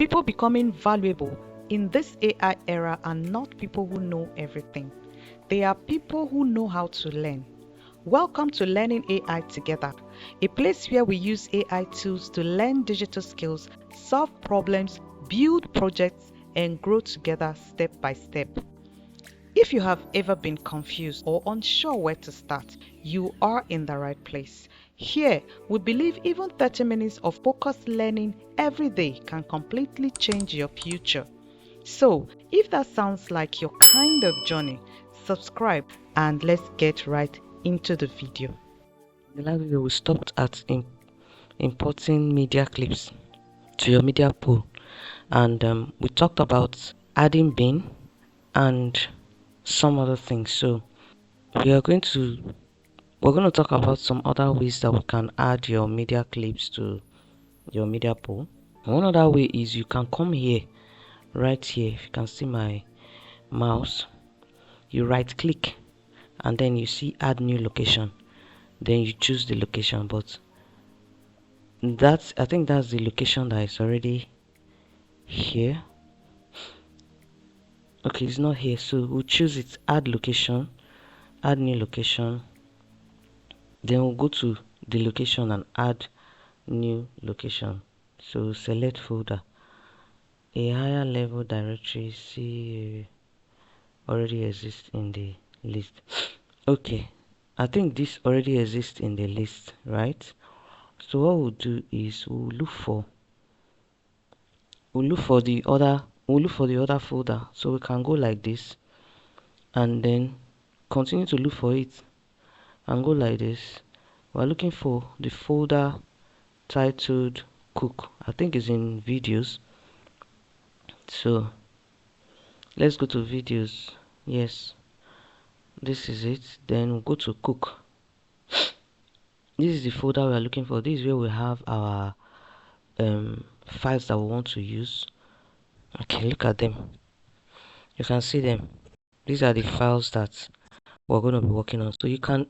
People becoming valuable in this AI era are not people who know everything. They are people who know how to learn. Welcome to Learning AI Together, a place where we use AI tools to learn digital skills, solve problems, build projects, and grow together step by step. If you have ever been confused or unsure where to start, you are in the right place. Here, we believe even 30 minutes of focused learning every day can completely change your future. So, if that sounds like your kind of journey, subscribe and let's get right into the video. The last video we stopped at importing media clips to your media pool, and we talked about adding bin and some other things. So we're going to talk about some other ways that we can add your media clips to your media pool. One other way is you can come here, right here. If you can see my mouse, you right click and then you see add new location, then you choose the location. But I think that's the location that is already here. Okay, it's not here, so we'll choose it, add location, add new location, then we'll go to the location and add new location. So select folder, a higher level directory see already exists in the list. Okay, I think this already exists in the list, right? So what we'll do is we'll look for the other folder. So we can go like this and then continue to look for it and go like this. We're looking for the folder titled cook. I think it's in videos. So let's go to videos. Yes, this is it. Then we'll go to cook. This is the folder we are looking for. This is where we have our files that we want to use. Okay, look at them. You can see them. These are the files that we're going to be working on. So you can,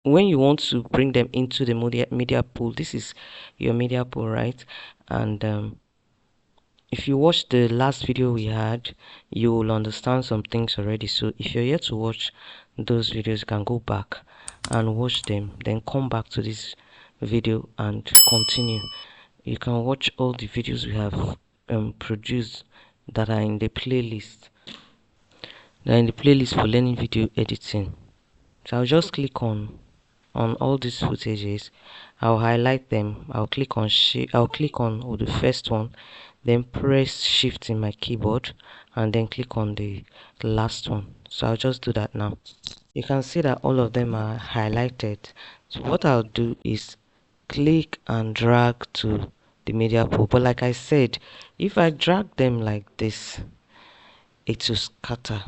when you want to bring them into the media pool, this is your media pool, right? And if you watch the last video we had, you will understand some things already. So if you're yet to watch those videos, you can go back and watch them, then come back to this video and continue. You can watch all the videos we have produced that are in the playlist. They're in the playlist for learning video editing. So I'll just click on all these footages. I'll highlight them. I'll click on the first one, then press shift in my keyboard and then click on the last one. So I'll just do that now. You can see that all of them are highlighted. So what I'll do is click and drag to the media pool. But like I said, if I drag them like this, it will scatter,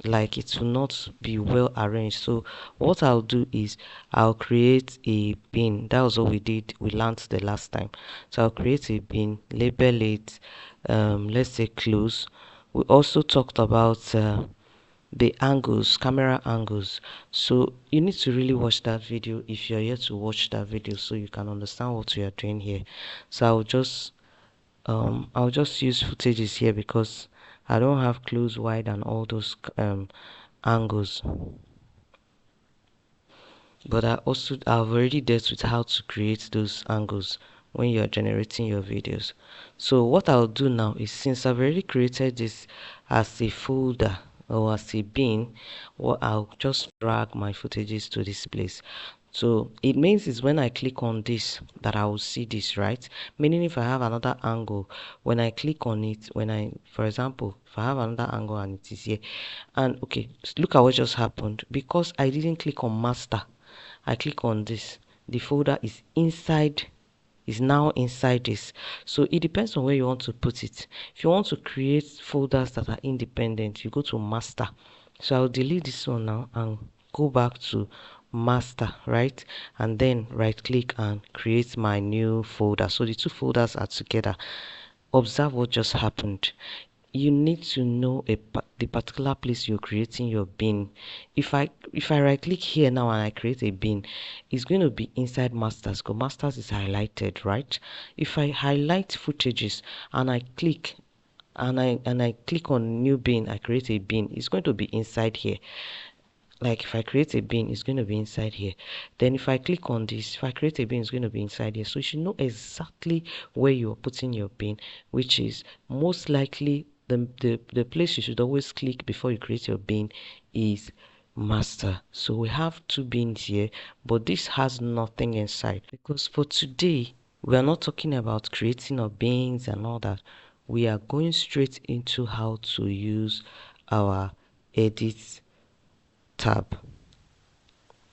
like it will not be well arranged. So what I'll do is I'll create a bin. That was what we learned the last time. So I'll create a bin, label it let's say close. We also talked about the angles, camera angles. So you need to really watch that video if you're here to watch that video, so you can understand what we are doing here. So I'll just use footages here because I don't have close, wide and all those angles. But I've already dealt with how to create those angles when you're generating your videos. So what I'll do now is, since I've already created this as a folder or as a bin, I'll just drag my footages to this place. So it means is when I click on this that I will see this, right? Meaning if I have another angle, when I click on it, for example, if I have another angle and it is here, and okay, look at what just happened. Because I didn't click on master, I click on this, the folder is now inside this. So it depends on where you want to put it. If you want to create folders that are independent, you go to master. So I'll delete this one now and go back to master, right? And then right click and create my new folder. So the two folders are together. Observe what just happened. you need to know the particular place you're creating your bin. If I right click here now and I create a bin, it's going to be inside masters because masters is highlighted, right? If I highlight footages and I click on new bin, I create a bin, it's going to be inside here. Like if I create a bin, it's going to be inside here. Then if I click on this, if I create a bin, it's going to be inside here. So you should know exactly where you're putting your bin, which is most likely the place you should always click before you create your bin is master. So we have two bins here, but this has nothing inside, because for today we are not talking about creating our bins and all that. We are going straight into how to use our edit tab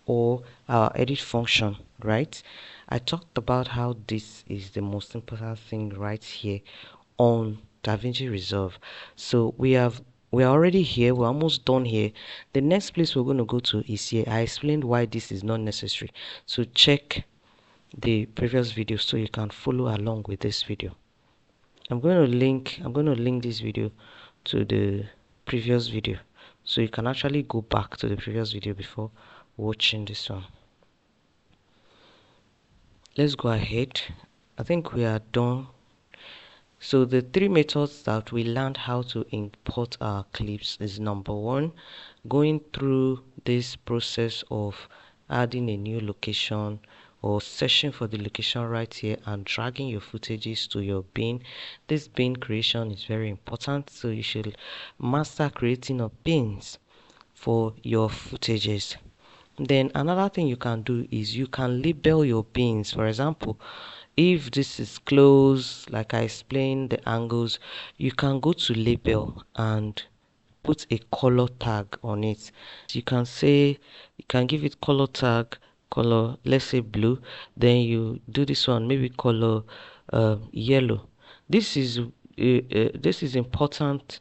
or our edit function, right? I talked about how this is the most important thing right here on DaVinci Resolve. So we are already here, we're almost done here. The next place we're going to go to is here. I explained why this is not necessary, so check the previous video so you can follow along with this video. I'm going to link this video to the previous video, so you can actually go back to the previous video before watching this one. Let's go ahead. I think we are done. So the three methods that we learned how to import our clips is: number one, going through this process of adding a new location or searching for the location right here and dragging your footages to your bin. This bin creation is very important, so you should master creating of bins for your footages. Then another thing you can do is you can label your bins. For example, if this is close, like I explained the angles, you can go to label and put a color tag on it. You can give it color tag, color, let's say blue. Then you do this one, maybe color yellow. This is important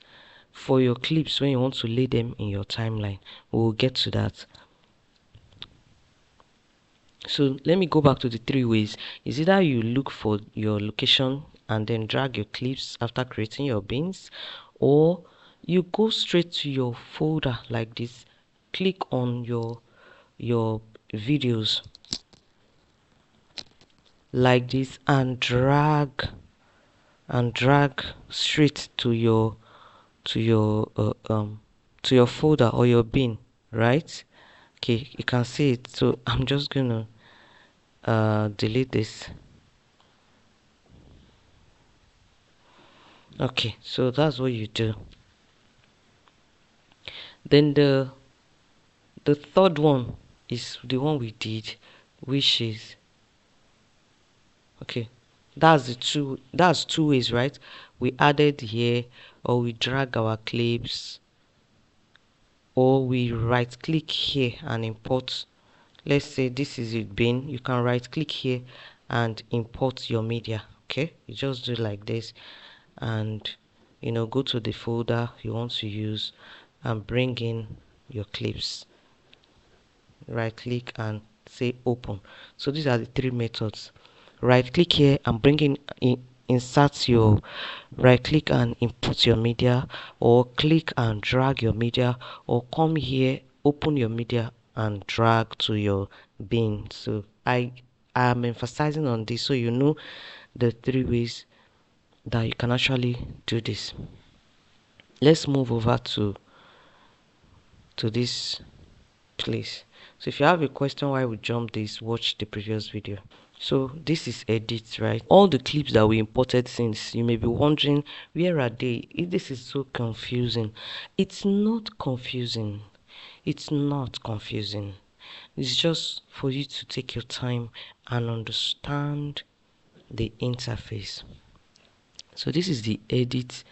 for your clips when you want to lay them in your timeline. We'll get to that. So let me go back to the three ways. Is either you look for your location and then drag your clips after creating your bins, or you go straight to your folder like this, click on your videos like this and drag straight to your folder or your bin, right? Okay, you can see it. So I'm just gonna delete this. Okay, so that's what you do. Then the third one is the one we did, which is, okay, that's two ways, right? We added here, or we drag our clips, or we right click here and import. Let's say this is a bin, you can right click here and import your media. Okay, you just do like this and go to the folder you want to use and bring in your clips. Right click and say open. So these are the three methods. Right click here and bring in insert your, right click and input your media, or click and drag your media, or come here, open your media and drag to your bin. So I am emphasizing on this so you know the three ways that you can actually do this. Let's move over to this place. So if you have a question why we jump this, watch the previous video. So this is edit, right? All the clips that we imported since, you may be wondering where are they? This is so confusing. It's not confusing. It's not confusing. It's just for you to take your time and understand the interface. So this is the edit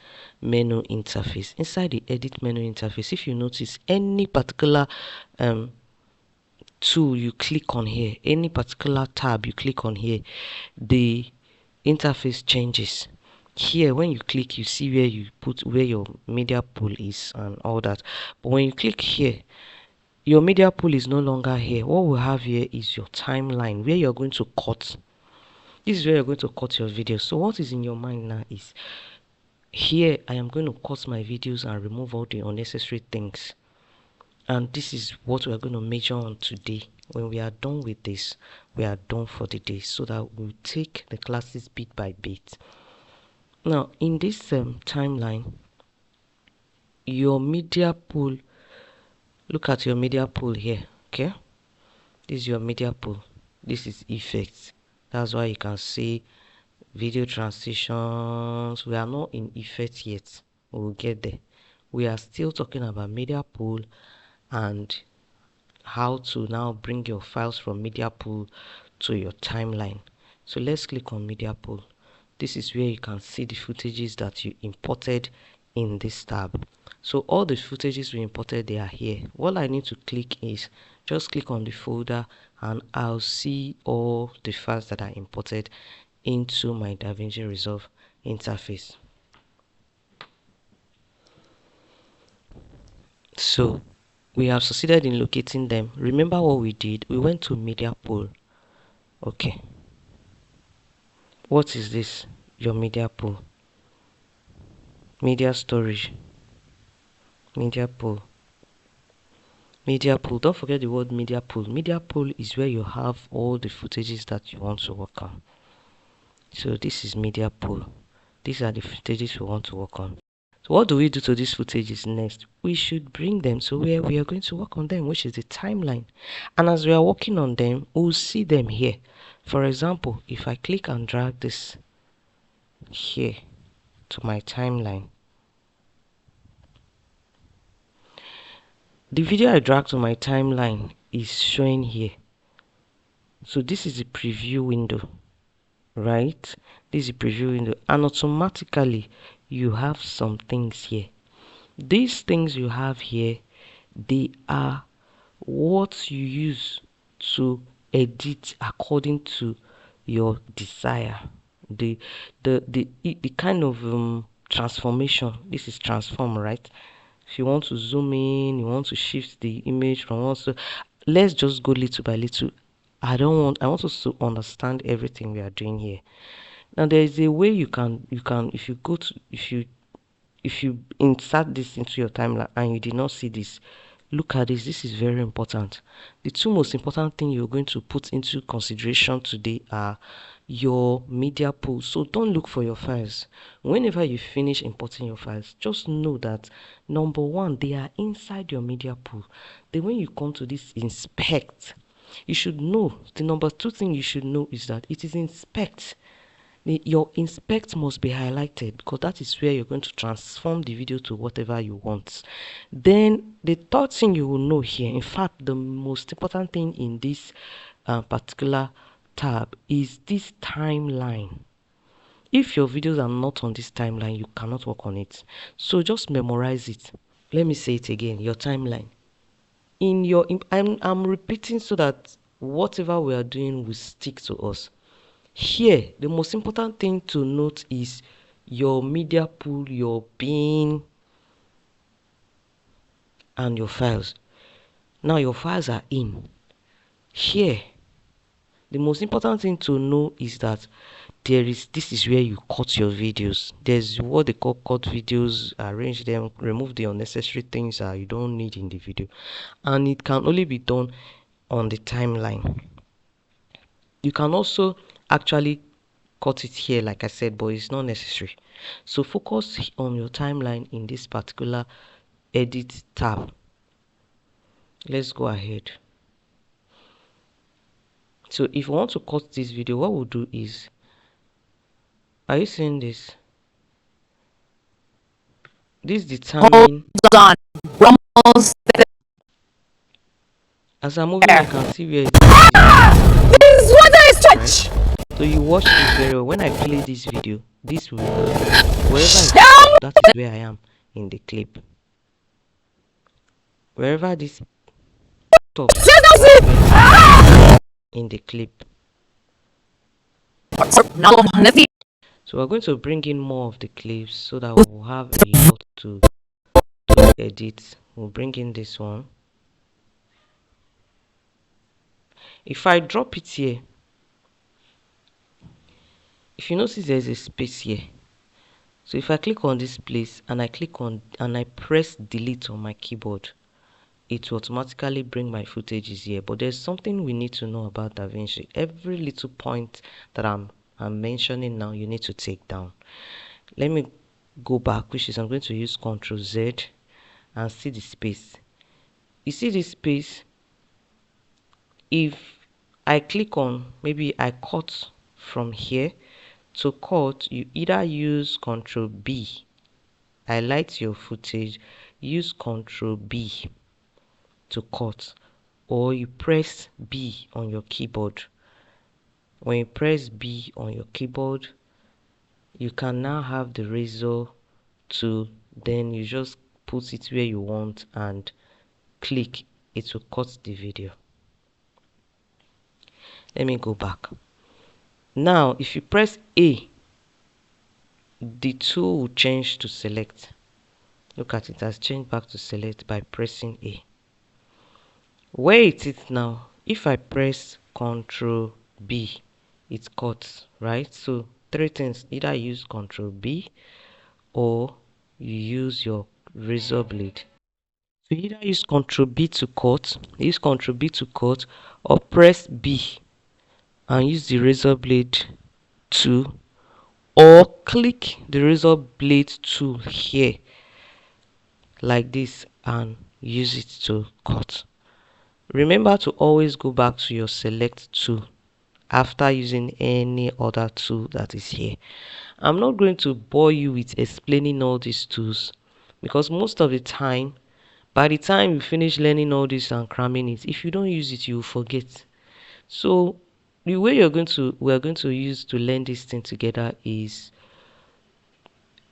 menu interface. Inside the edit menu interface, if you notice any particular tool you click on here, any particular tab you click on here, the interface changes. Here when you click, you see where you put where your media pool is and all that. But when you click here, your media pool is no longer here. What we have here is your timeline where you're going to cut. This is where you're going to cut your video. So what is in your mind now is Here I am going to cut my videos and remove all the unnecessary things. And this is what we are going to measure on today. When we are done with this, we are done for the day, so that we'll take the classes bit by bit. Now in this timeline, your media pool, look at your media pool here. Okay, this is your media pool. This is effects. That's why you can see video transitions. We are not in effects yet. We'll get there. We are still talking about media pool and how to now bring your files from media pool to your timeline. So let's click on media pool. This is where you can see the footages that you imported in this tab. So all the footages we imported, they are here. All I need to click is just click on the folder and I'll see all the files that are imported into my DaVinci Resolve interface. So we have succeeded in locating them. Remember what we did? We went to media pool. Okay, what is this? Your media pool, media storage, media pool, media pool. Don't forget the word media pool. Media pool is where you have all the footages that you want to work on. So this is media pool. These are the footages we want to work on. So what do we do to these footages next? We should bring them to where we are going to work on them, which is the timeline. And as we are working on them, we'll see them here. For example, if I click and drag this here to my timeline, the video I dragged to my timeline is showing here. So this is the preview window, right? This is the preview window, and automatically you have some things here. These things you have here, they are what you use to edit according to your desire. The kind of transformation. This is transform, right? If you want to zoom in, you want to shift the image from one. So let's just go little by little. I want us to understand everything we are doing here. Now there is a way you can if you go to if you insert this into your timeline and you did not see this, look at this. This is very important. The two most important things you're going to put into consideration today are your media pool. So don't look for your files. Whenever you finish importing your files, just know that number one, they are inside your media pool. Then when you come to this inspect, you should know the number two thing you should know is that it is inspect. Your inspect must be highlighted because that is where you're going to transform the video to whatever you want. Then the third thing you will know here, in fact the most important thing in this particular tab, is this timeline. If your videos are not on this timeline, you cannot work on it. So just memorize it. Let me say it again. Your timeline. I'm repeating so that whatever we are doing will stick to us. Here, the most important thing to note is your media pool, your bin, and your files. Now your files are in. Here, the most important thing to know is that this is where you cut your videos. There's what they call cut videos, arrange them, remove the unnecessary things that you don't need in the video. And it can only be done on the timeline. You can also actually cut it here, like I said, but it's not necessary. So focus on your timeline in this particular edit tab. Let's go ahead. So if you want to cut this video, what we'll do is, are you seeing this? This determine. Hold on. Rumbles. As I'm moving, I can see where this is determining. This is what I Right? stretch. So you watch this very well. When I play this video, this will wherever it Down. stops, that is where I am in the clip. Wherever this stops, that's where I am in the clip. So we're going to bring in more of the clips so that we'll have a lot to edit. We'll bring in this one. If I drop it here, if you notice there's a space here. So if I click on this place and I press delete on my keyboard, it will automatically bring my footages here. But there's something we need to know about DaVinci. Every little point that I'm mentioning now, you need to take down. Let me go back, which is I'm going to use Ctrl Z and see the space. You see this space? If I click on, maybe I cut from here, to cut, you either use Ctrl B, highlight your footage, use Ctrl B to cut, or you press B on your keyboard. When you press B on your keyboard, you can now have the razor tool. Then you just put it where you want and click. It will cut the video. Let me go back. Now, if you press A, the tool will change to select. Look at it, has changed back to select by pressing A. Where it is now, if I press Ctrl B, it cuts, right? So three things: either use Ctrl B or you use your razor blade. So either use Ctrl B to cut, or press B and use the razor blade tool, or click the razor blade tool here like this and use it to cut. Remember to always go back to your select tool after using any other tool that is here. I'm not going to bore you with explaining all these tools, because most of the time, by the time you finish learning all this and cramming it, if you don't use it, you will forget. So the way we're going to use to learn this thing together is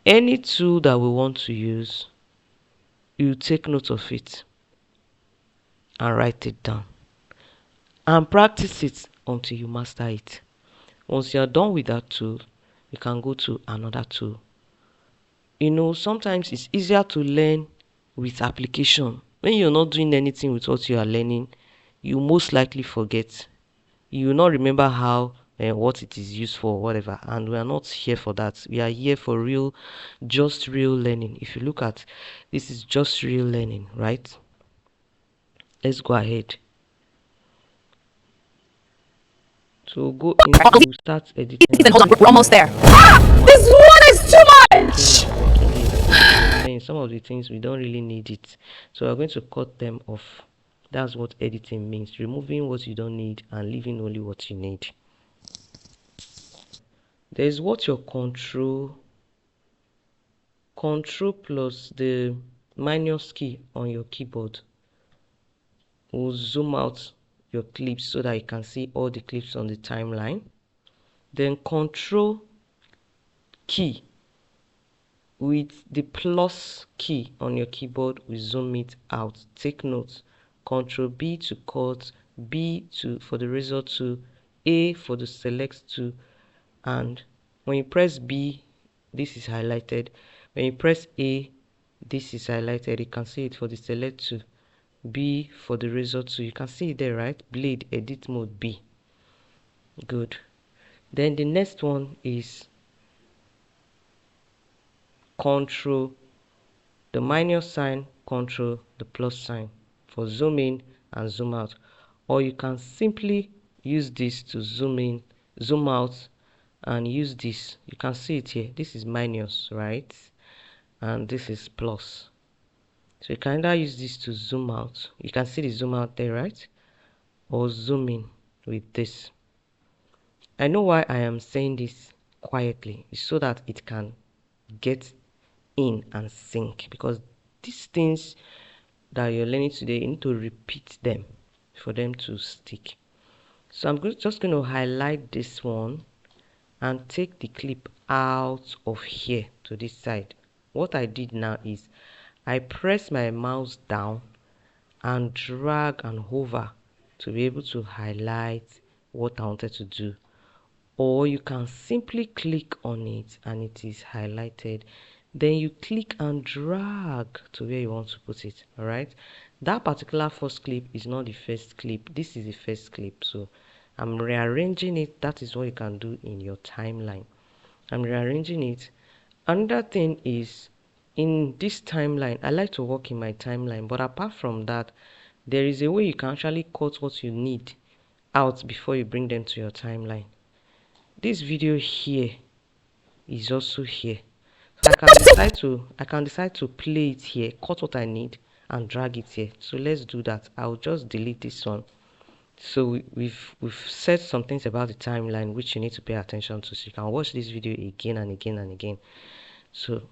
any tool that we want to use, you take note of it and write it down and practice it until you master it. Once you are done with that tool, you can go to another tool. Sometimes it's easier to learn with application. When you're not doing anything with what you are learning, you most likely forget. You will not remember how and what it is used for, whatever. And we are not here for that. We are here for just real learning. If you look at this, is just real learning, right? Let's go ahead. So go in, we'll start editing. Then hold on, we're almost there. This one is too much! Saying some of the things we don't really need it, so we're going to cut them off. That's what editing means: removing what you don't need and leaving only what you need. There's what your Ctrl plus the minus key on your keyboard will zoom out your clips so that you can see all the clips on the timeline. Then Ctrl key with the plus key on your keyboard will zoom it out. Take note: Ctrl B to cut, B for the razor tool, A for the select tool. And when you press B, this is highlighted. When you press A, this is highlighted. You can see it for the select tool, B for the razor tool. You can see it there, right? Blade edit mode B. Good. Then the next one is Ctrl the minus sign, Ctrl the plus sign for zoom in and zoom out. Or you can simply use this to zoom in, zoom out, and use this. You can see it here. This is minus, right? And this is plus. So you can either use this to zoom out. You can see the zoom out there, right? Or zoom in with this. I know why I am saying this quietly. It's so that it can get in and sync, because these things that you're learning today, you need to repeat them for them to stick. So I'm just going to highlight this one and take the clip out of here to this side. What I did now is I press my mouse down and drag and hover to be able to highlight what I wanted to do. Or you can simply click on it and it is highlighted. Then you click and drag to where you want to put it. All right, that particular first clip is not the first clip. This is the first clip, so I'm rearranging it. That is what you can do in your timeline. I'm rearranging it Another thing is, in this timeline, I like to work in my timeline, but apart from that, there is a way you can actually cut what you need out before you bring them to your timeline. This video here is also here. So I can decide to play it here, cut what I need and drag it here. So let's do that. I'll just delete this one. So we've said some things about the timeline which you need to pay attention to, so you can watch this video again and again and again. So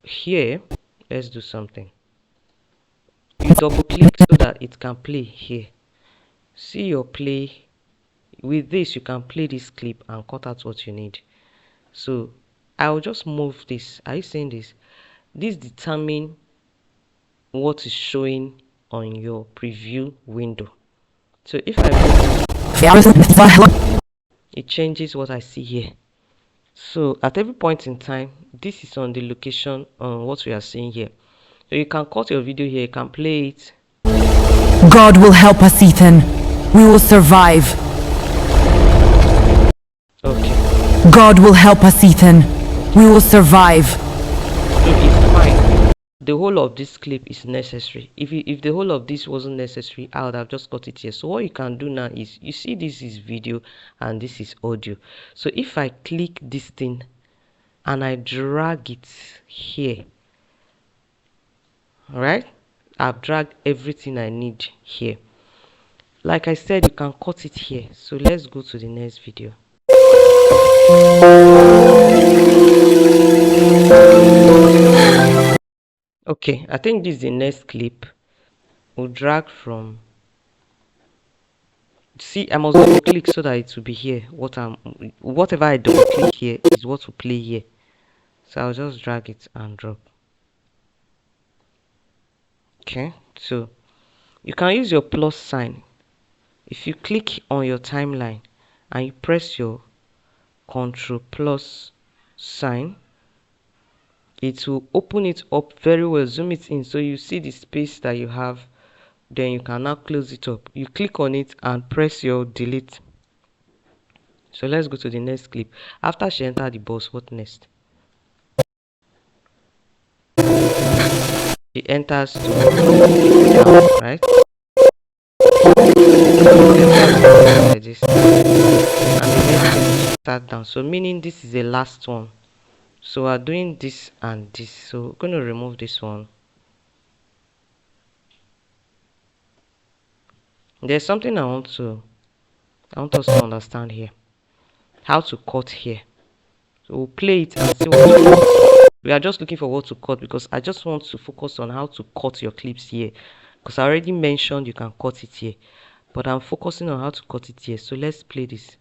here, let's do something. You double click so that it can play here. See your play. With this you can play this clip and cut out what you need. So I'll just move this. Are you seeing this? This determines what is showing on your preview window. So if I move, it changes what I see here. So at every point in time, this is on the location on what we are seeing here. So you can cut your video here, you can play it. God will help us, Ethan. We will survive. Okay. God will help us, Ethan. We will survive. So it's fine. The whole of this clip is necessary. If the whole of this wasn't necessary, I would have just cut it here. So what you can do now is, you see this is video and this is audio. So if I click this thing and I drag it here, all right, I've dragged everything I need here. Like I said, you can cut it here. So let's go to the next video. Okay, I think this is the next clip. We'll drag from, see, I must double click so that it will be here. Whatever I double click here is what will play here. So I'll just drag it and drop. Okay, so you can use your plus sign. If you click on your timeline and you press your Ctrl Plus sign, it will open it up very well, zoom it in so you see the space that you have. Then you can now close it up. You click on it and press your delete. So let's go to the next clip. After she entered the bus, what next? She enters to down, right? Like this, and the next thing start down. So meaning this is the last one. So we're doing this and this. So we're going to remove this one. There's something I want us to understand here. How to cut here. So we'll play it and see what to cut. We are just looking for what to cut because I just want to focus on how to cut your clips here. Because I already mentioned you can cut it here. But I'm focusing on how to cut it here. So let's play this.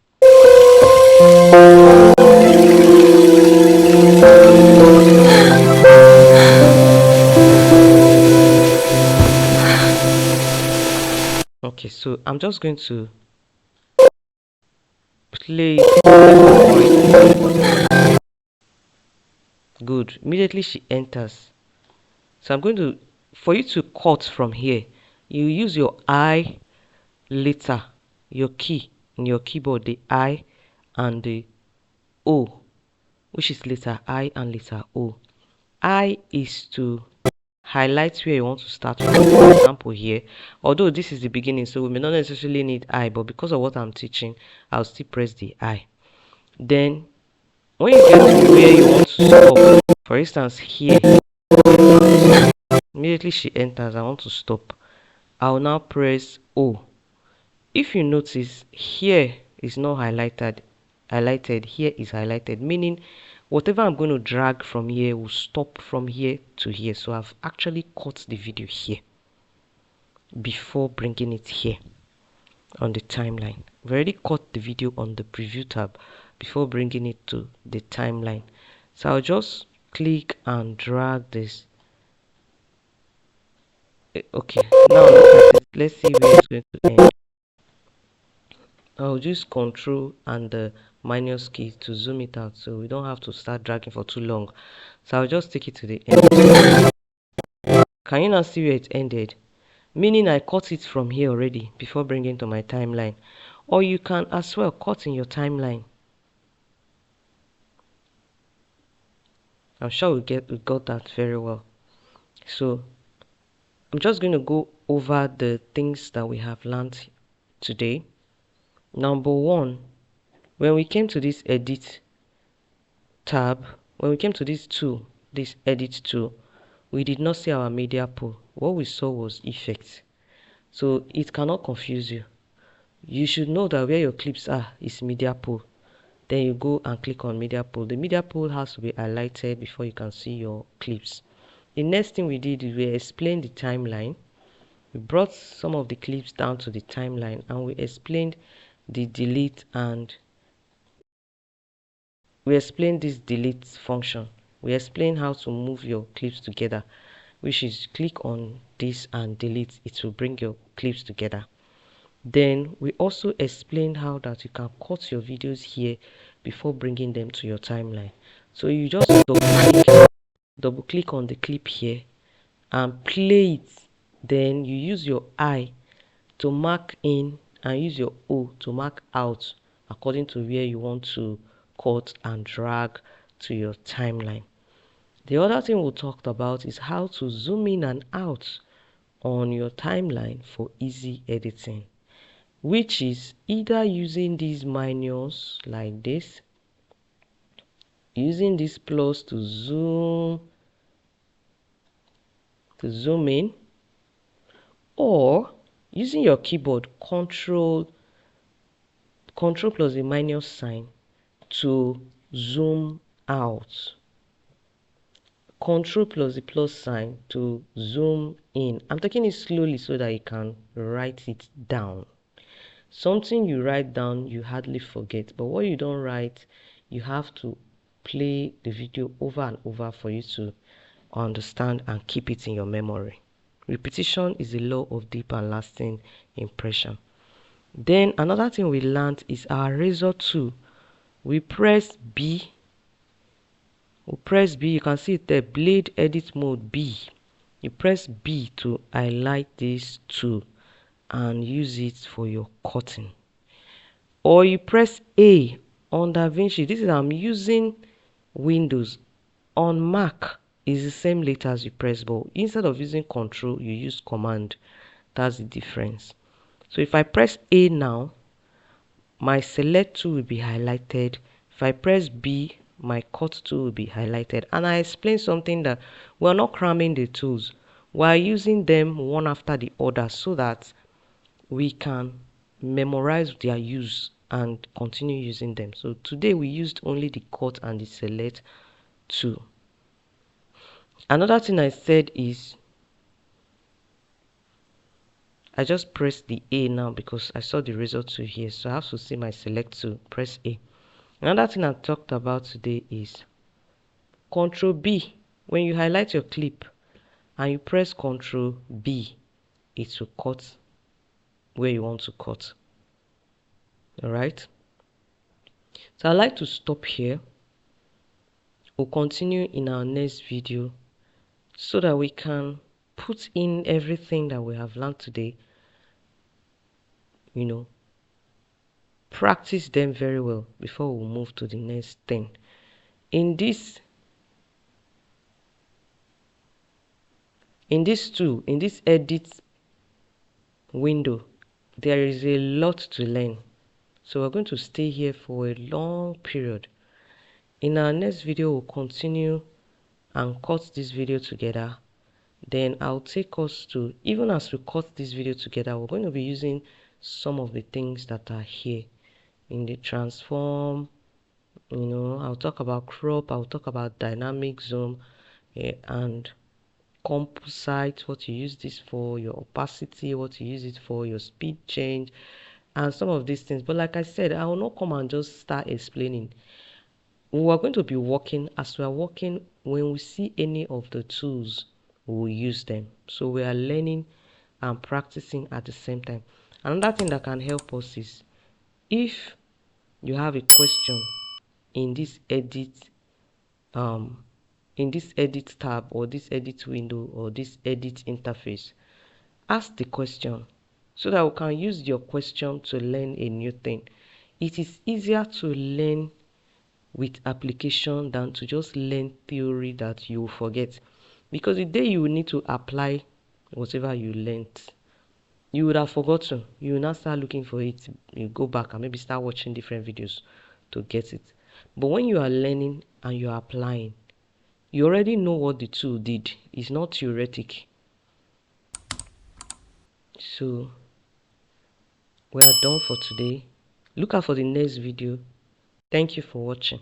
Okay, so I'm just going to play it. Good. Immediately she enters. So I'm going to, for you to cut from here, you use your I letter, your key in your keyboard, the I and the O, which is letter I and letter O. I is to highlight where you want to start from. For example, here, although this is the beginning, so we may not necessarily need I, but because of what I'm teaching, I'll still press the I. Then when you get to where you want to stop, for instance here, immediately she enters, I want to stop, I'll now press O. If you notice, here is not highlighted, here is highlighted, meaning whatever I'm going to drag from here will stop from here to here. So I've actually cut the video here before bringing it here on the timeline. I've already cut the video on the preview tab before bringing it to the timeline. So I'll just click and drag this. Okay, now look at it. Let's see where it's going to end. I'll use Ctrl and the minus key to zoom it out so we don't have to start dragging for too long. So I'll just take it to the end. Can you now see where it ended? Meaning I cut it from here already before bringing it to my timeline. Or you can as well cut in your timeline. I'm sure we got that very well. So I'm just going to go over the things that we have learned today. Number one, when we came to this edit tab, when we came to this tool, this edit tool, we did not see our media pool. What we saw was effects. So it cannot confuse you. You should know that where your clips are is media pool. Then you go and click on media pool. The media pool has to be highlighted before you can see your clips. The next thing we did is we explained the timeline. We brought some of the clips down to the timeline and we explained the delete and we explained this delete function. We explained how to move your clips together, which is click on this and delete. It will bring your clips together. Then we also explained how that you can cut your videos here before bringing them to your timeline. So you just double click on the clip here and play it. Then you use your eye to mark in and use your O to mark out according to where you want to cut and drag to your timeline. The other thing we talked about is how to zoom in and out on your timeline for easy editing, which is either using these menus like this, using this plus to zoom in, or using your keyboard Ctrl plus the minus sign to zoom out, Ctrl plus the plus sign to zoom in. I'm taking it slowly so that you can write it down. Something you write down you hardly forget, but what you don't write you have to play the video over and over for you to understand and keep it in your memory. Repetition is the law of deep and lasting impression. Then another thing we learned is our razor tool. We press B. You can see it there, blade edit mode B. You press B to highlight this tool and use it for your cutting. Or you press A on DaVinci. This is I'm using Windows. On Mac is the same letters you press, but instead of using Control, you use Command. That's the difference. So if I press A now, my select tool will be highlighted. If I press B, my cut tool will be highlighted. And I explained something that we're not cramming the tools. We're using them one after the other so that we can memorize their use and continue using them. So today we used only the cut and the select tool. Another thing I said is I just pressed the A now because I saw the result tool here, so I have to see my select tool, press A. Another thing I talked about today is Ctrl B. When you highlight your clip and you press Ctrl B, it will cut where you want to cut. Alright, so I'd like to stop here. We'll continue in our next video so that we can put in everything that we have learned today, practice them very well before we move to the next thing. In this tool, in this edit window, there is a lot to learn. So we're going to stay here for a long period. In our next video, we'll continue and cut this video together. Then I'll take us to, even as we cut this video together, we're going to be using some of the things that are here in the transform. I'll talk about crop, I'll talk about dynamic zoom, and composite, what you use this for, your opacity, what you use it for, your speed change, and some of these things. But like I said, I will not come and just start explaining. We are going to be working. As we are working, when we see any of the tools, we will use them. So we are learning and practicing at the same time. Another thing that can help us is if you have a question in this edit tab or this edit window or this edit interface, ask the question so that we can use your question to learn a new thing. It is easier to learn with application than to just learn theory that you will forget. Because the day you will need to apply whatever you learned, you would have forgotten. You will now start looking for it. You go back and maybe start watching different videos to get it. But when you are learning and you are applying, you already know what the tool did. It's not theoretic. So we are done for today. Look out for the next video. Thank you for watching.